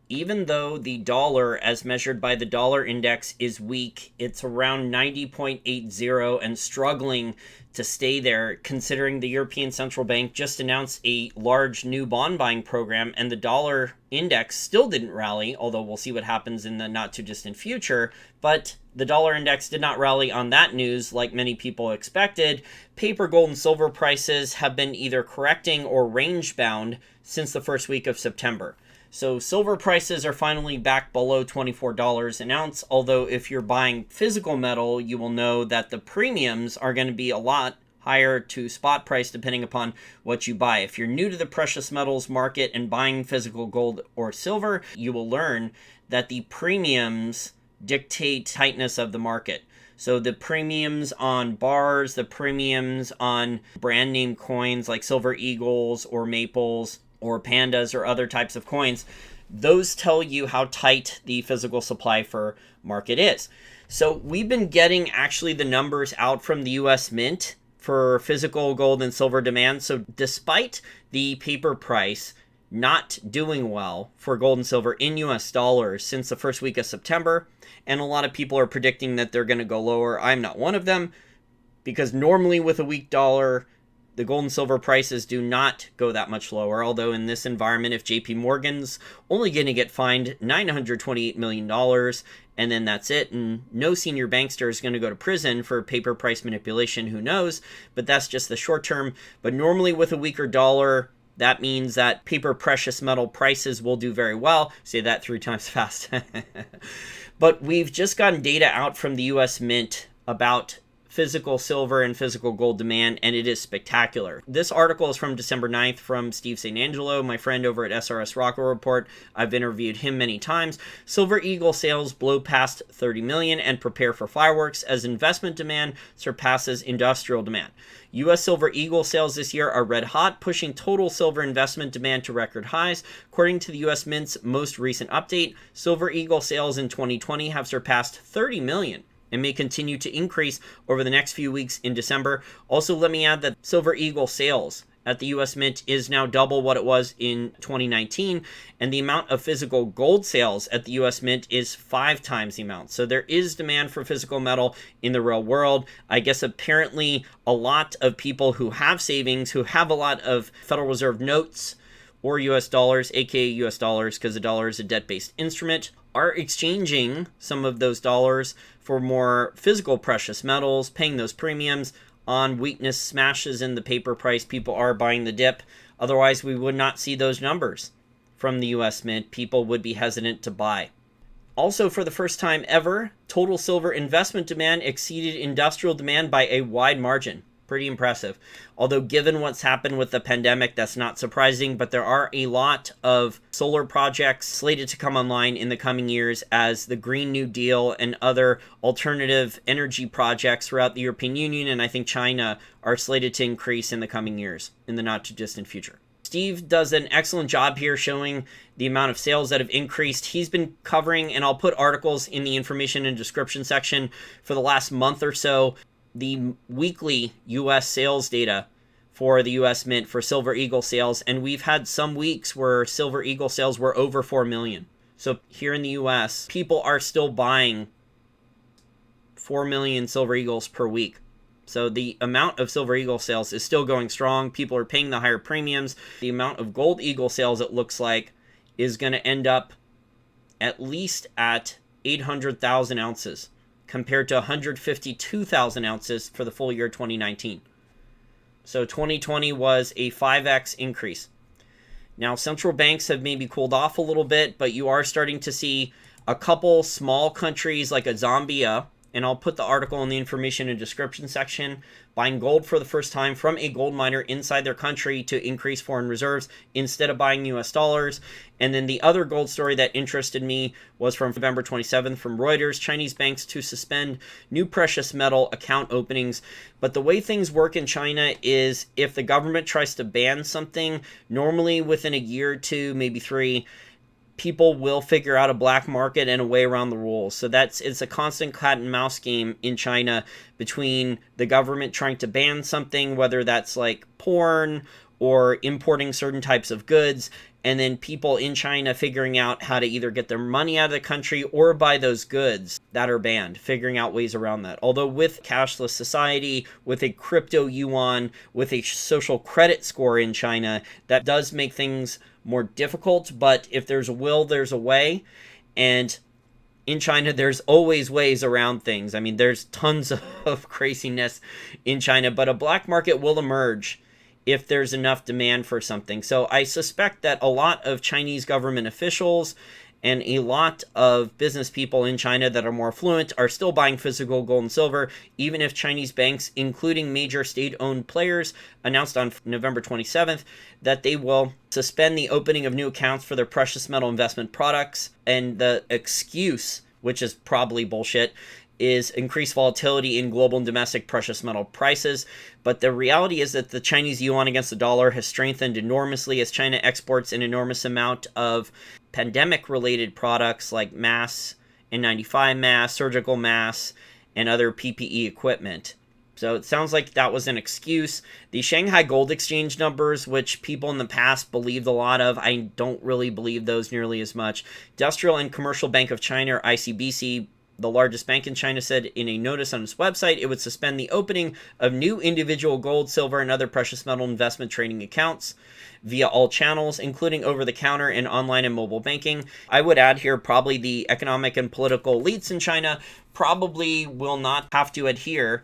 even though the dollar, as measured by the dollar index, is weak, it's around 90.80 and struggling to stay there, considering the European Central Bank just announced a large new bond buying program and the dollar index still didn't rally, although we'll see what happens in the not too distant future. But the dollar index did not rally on that news like many people expected. Paper, gold, and silver prices have been either correcting or range bound since the first week of September. So silver prices are finally back below $24 an ounce, although if you're buying physical metal, you will know that the premiums are going to be a lot higher to spot price depending upon what you buy. If you're new to the precious metals market and buying physical gold or silver, you will learn that the premiums dictate tightness of the market. So the premiums on bars, the premiums on brand name coins like Silver Eagles or Maples or Pandas or other types of coins, those tell you how tight the physical supply for market is. So we've been getting actually the numbers out from the US Mint for physical gold and silver demand. So despite the paper price not doing well for gold and silver in US dollars since the first week of September, and a lot of people are predicting that they're going to go lower. I'm not one of them, because normally with a weak dollar, the gold and silver prices do not go that much lower, although in this environment, if JP Morgan's only going to get fined $928 million, and then that's it, and no senior bankster is going to go to prison for paper price manipulation, who knows, but that's just the short term. But normally with a weaker dollar, that means that paper precious metal prices will do very well. Say that 3 times fast. But we've just gotten data out from the US Mint about physical silver and physical gold demand, and it is spectacular. This article is from December 9th from Steve St. Angelo, my friend over at SRS Rocket Report. I've interviewed him many times. Silver Eagle sales blow past 30 million and prepare for fireworks as investment demand surpasses industrial demand. U.S. Silver Eagle sales this year are red hot, pushing total silver investment demand to record highs. According to the U.S. Mint's most recent update, Silver Eagle sales in 2020 have surpassed 30 million. And may continue to increase over the next few weeks in December. Also, let me add that Silver Eagle sales at the US Mint is now double what it was in 2019, and the amount of physical gold sales at the US Mint is 5 times the amount. So there is demand for physical metal in the real world. I guess apparently a lot of people who have savings, who have a lot of Federal Reserve notes or US dollars, aka US dollars, because the dollar is a debt-based instrument, are exchanging some of those dollars for more physical precious metals, paying those premiums on weakness smashes in the paper price. People are buying the dip. Otherwise, we would not see those numbers from the US Mint. People would be hesitant to buy. Also, for the first time ever, total silver investment demand exceeded industrial demand by a wide margin. Pretty impressive. Although given what's happened with the pandemic, that's not surprising, but there are a lot of solar projects slated to come online in the coming years as the Green New Deal and other alternative energy projects throughout the European Union, and I think China, are slated to increase in the coming years, in the not too distant future. Steve does an excellent job here showing the amount of sales that have increased. He's been covering, and I'll put articles in the information and description section for the last month or so, the weekly U.S. sales data for the U.S. Mint for Silver Eagle sales, and we've had some weeks where Silver Eagle sales were over 4 million. So here in the U.S., people are still buying 4 million Silver Eagles per week. So the amount of Silver Eagle sales is still going strong. People are paying the higher premiums. The amount of Gold Eagle sales, it looks like, is going to end up at least at 800,000 ounces, compared to 152,000 ounces for the full year 2019. So 2020 was a 5x increase. Now, central banks have maybe cooled off a little bit, but you are starting to see a couple small countries like a Zambia, and I'll put the article in the information and description section, buying gold for the first time from a gold miner inside their country to increase foreign reserves instead of buying US dollars. And then the other gold story that interested me was from November 27th from Reuters, Chinese banks to suspend new precious metal account openings. But the way things work in China is if the government tries to ban something, normally within a year or two, maybe 3, people will figure out a black market and a way around the rules. So it's a constant cat and mouse game in China between the government trying to ban something, whether that's like porn or importing certain types of goods, and then people in China figuring out how to either get their money out of the country or buy those goods that are banned, figuring out ways around that. Although with cashless society, with a crypto yuan, with a social credit score in China, that does make things more difficult, but if there's a will, there's a way. And in China, there's always ways around things. I mean, there's tons of craziness in China, but a black market will emerge if there's enough demand for something. So I suspect that a lot of Chinese government officials and a lot of business people in China that are more affluent are still buying physical gold and silver, even if Chinese banks, including major state-owned players, announced on November 27th that they will suspend the opening of new accounts for their precious metal investment products. And the excuse, which is probably bullshit, is increased volatility in global and domestic precious metal prices. But the reality is that the Chinese yuan against the dollar has strengthened enormously as China exports an enormous amount of pandemic-related products like masks, N95 masks, surgical masks, and other PPE equipment. So it sounds like that was an excuse. The Shanghai Gold Exchange numbers, which people in the past believed a lot of, I don't really believe those nearly as much. Industrial and Commercial Bank of China, or ICBC, the largest bank in China, said in a notice on its website it would suspend the opening of new individual gold, silver, and other precious metal investment trading accounts via all channels, including over-the-counter and online and mobile banking. I would add here probably the economic and political elites in China probably will not have to adhere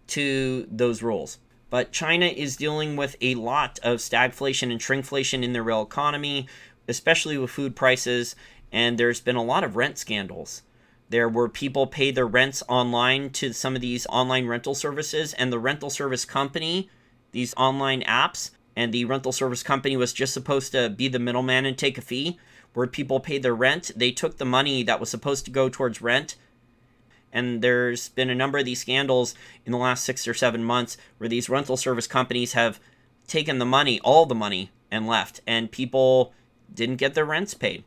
to those rules. But China is dealing with a lot of stagflation and shrinkflation in their real economy, especially with food prices, and there's been a lot of rent scandals. There were people pay their rents online to some of these online rental services, and the rental service company, these online apps, and the rental service company was just supposed to be the middleman and take a fee where people paid their rent. They took the money that was supposed to go towards rent, and there's been a number of these scandals in the last 6 or 7 months where these rental service companies have taken the money, all the money, and left, and people didn't get their rents paid.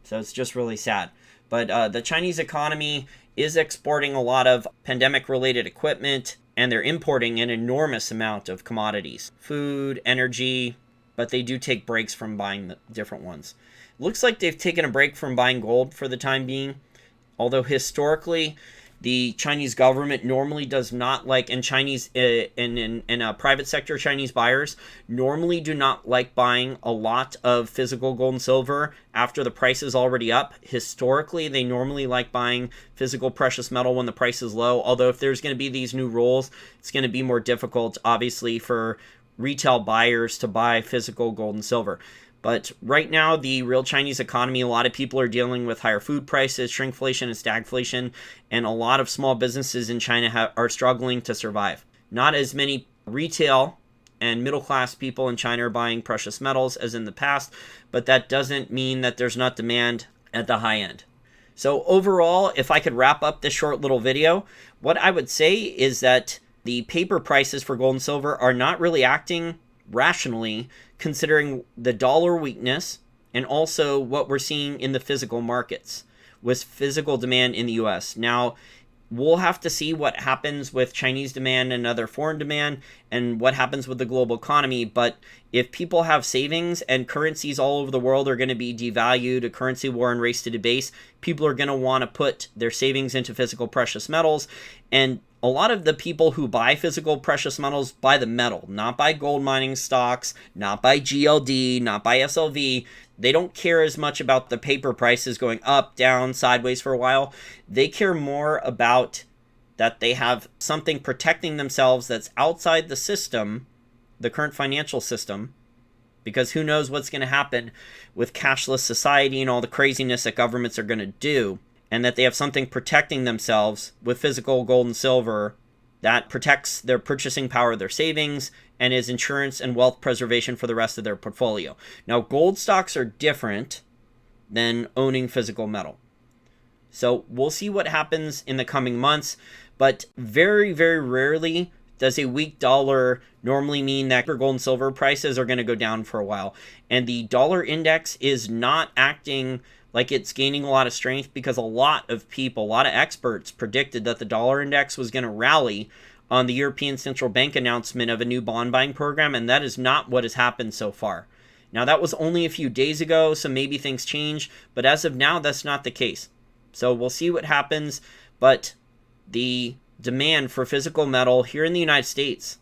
So it's just really sad. But the Chinese economy is exporting a lot of pandemic-related equipment, and they're importing an enormous amount of commodities, food, energy, but they do take breaks from buying the different ones. Looks like they've taken a break from buying gold for the time being, although historically, the Chinese government normally does not like, and Chinese in private sector Chinese buyers normally do not like buying a lot of physical gold and silver after the price is already up. Historically, they normally like buying physical precious metal when the price is low, although if there's going to be these new rules, it's going to be more difficult, obviously, for retail buyers to buy physical gold and silver. But right now, the real Chinese economy, a lot of people are dealing with higher food prices, shrinkflation, and stagflation, and a lot of small businesses in China are struggling to survive. Not as many retail and middle-class people in China are buying precious metals as in the past, but that doesn't mean that there's not demand at the high end. So overall, if I could wrap up this short little video, what I would say is that the paper prices for gold and silver are not really acting rationally, considering the dollar weakness and also what we're seeing in the physical markets with physical demand in the US. Now, we'll have to see what happens with Chinese demand and other foreign demand and what happens with the global economy. But if people have savings and currencies all over the world are going to be devalued, a currency war and race to debase, people are going to want to put their savings into physical precious metals. And a lot of the people who buy physical precious metals buy the metal, not buy gold mining stocks, not buy GLD, not buy SLV. They don't care as much about the paper prices going up, down, sideways for a while. They care more about that they have something protecting themselves that's outside the system, the current financial system, because who knows what's going to happen with cashless society and all the craziness that governments are going to do. And that they have something protecting themselves with physical gold and silver that protects their purchasing power of their savings and is insurance and wealth preservation for the rest of their portfolio. Now, gold stocks are different than owning physical metal. So we'll see what happens in the coming months, but very, very rarely does a weak dollar normally mean that gold and silver prices are going to go down for a while. And the dollar index is not acting like it's gaining a lot of strength because a lot of people, a lot of experts predicted that the dollar index was going to rally on the European Central Bank announcement of a new bond buying program, and that is not what has happened so far. Now, that was only a few days ago, so maybe things change, but as of now, that's not the case. So we'll see what happens, but the demand for physical metal here in the United States,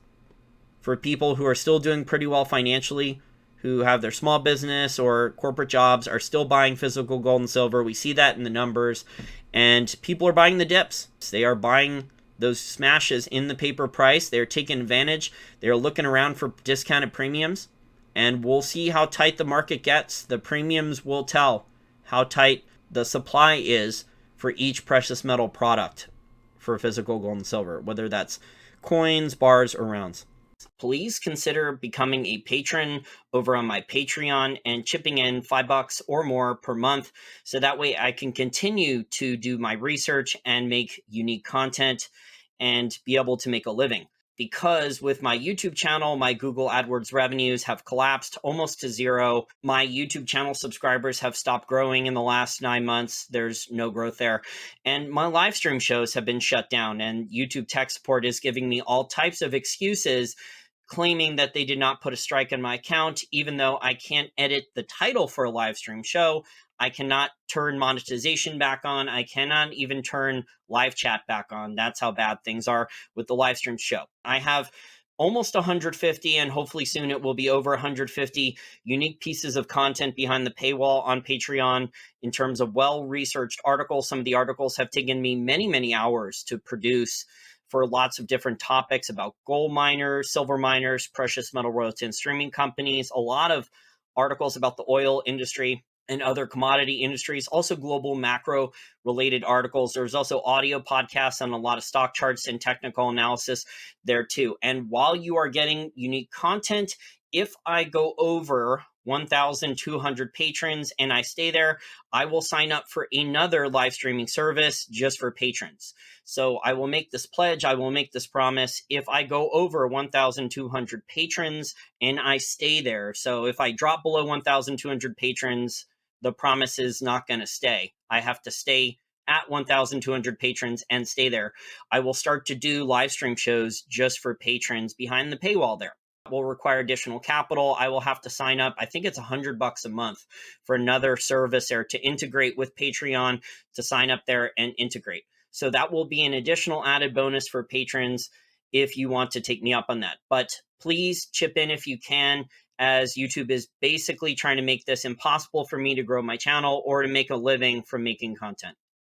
for people who are still doing pretty well financially, who have their small business or corporate jobs, are still buying physical gold and silver. We see that in the numbers, and people are buying the dips. They are buying those smashes in the paper price. They're taking advantage. They're looking around for discounted premiums, and we'll see how tight the market gets. The premiums will tell how tight the supply is for each precious metal product for physical gold and silver, whether that's coins, bars, or rounds. Please consider becoming a patron over on my Patreon and chipping in $5 or more per month, so that way I can continue to do my research and make unique content and be able to make a living. Because with my YouTube channel, my Google AdWords revenues have collapsed almost to zero. My YouTube channel subscribers have stopped growing in the last 9 months. There's no growth there. And my live stream shows have been shut down, and YouTube tech support is giving me all types of excuses, claiming that they did not put a strike on my account, even though I can't edit the title for a live stream show. I cannot turn monetization back on. I cannot even turn live chat back on. That's how bad things are with the live stream show. I have almost 150, and hopefully soon it will be over 150 unique pieces of content behind the paywall on Patreon in terms of well-researched articles. Some of the articles have taken me many, many hours to produce for lots of different topics about gold miners, silver miners, precious metal royalty and streaming companies, a lot of articles about the oil industry and other commodity industries, also global macro related articles. There's also audio podcasts on a lot of stock charts and technical analysis there too. And while you are getting unique content, if I go over 1,200 patrons and I stay there, I will sign up for another live streaming service just for patrons. So I will make this pledge, I will make this promise. If I go over 1,200 patrons and I stay there, so if I drop below 1,200 patrons, the promise is not going to stay. I have to stay at 1,200 patrons and stay there. I will start to do live stream shows just for patrons behind the paywall there. Will require additional capital. I will have to sign up. I think it's $100 a month for another service there to integrate with Patreon, to sign up there and integrate. So that will be an additional added bonus for patrons if you want to take me up on that. But please chip in if you can, as YouTube is basically trying to make this impossible for me to grow my channel or to make a living from making content.